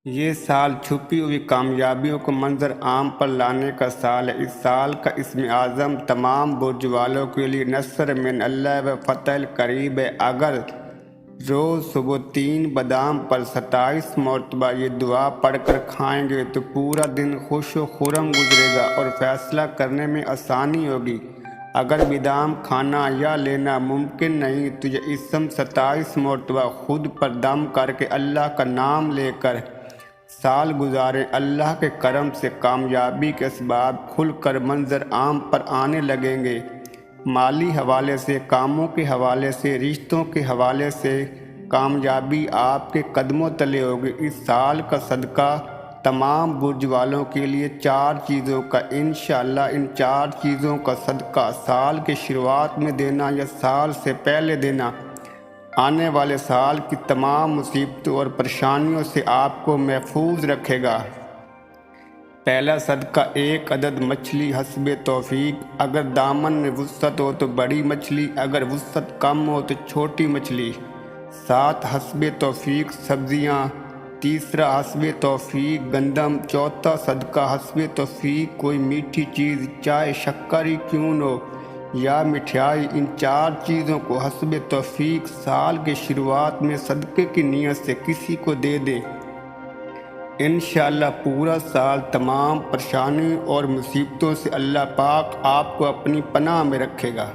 یہ سال چھپی ہوئی کامیابیوں کو منظر عام پر لانے کا سال ہے۔ اس سال کا اسم اعظم تمام برج والوں کے لیے نصر من اللہ و فتح قریب ہے۔ اگر روز صبح 3 بادام پر 27 مرتبہ یہ دعا پڑھ کر کھائیں گے تو پورا دن خوش و خرم گزرے گا اور فیصلہ کرنے میں آسانی ہوگی۔ اگر بادام کھانا یا لینا ممکن نہیں تو یہ اسم 27 مرتبہ خود پر دم کر کے اللہ کا نام لے کر سال گزاریں۔ اللہ کے کرم سے کامیابی کے اسباب کھل کر منظر عام پر آنے لگیں گے۔ مالی حوالے سے، کاموں کے حوالے سے، رشتوں کے حوالے سے کامیابی آپ کے قدموں تلے ہوگی۔ اس سال کا صدقہ تمام برج والوں کے لیے 4 چیزوں کا انشاءاللہ۔ ان 4 چیزوں کا صدقہ سال کے شروعات میں دینا یا سال سے پہلے دینا آنے والے سال کی تمام مصیبتوں اور پریشانیوں سے آپ کو محفوظ رکھے گا۔ پہلا صدقہ 1 عدد مچھلی حسب توفیق۔ اگر دامن میں وسعت ہو تو بڑی مچھلی، اگر وسعت کم ہو تو چھوٹی مچھلی۔ 7 حسب توفیق سبزیاں۔ تیسرا حسب توفیق گندم۔ چوتھا صدقہ حسب توفیق کوئی میٹھی چیز، چاہے شکر ہی کیوں نہ ہو یا مٹھائی۔ ان 4 چیزوں کو حسب توفیق سال کے شروعات میں صدقے کی نیت سے کسی کو دے دیں۔ انشاءاللہ پورا سال تمام پریشانیوں اور مصیبتوں سے اللہ پاک آپ کو اپنی پناہ میں رکھے گا۔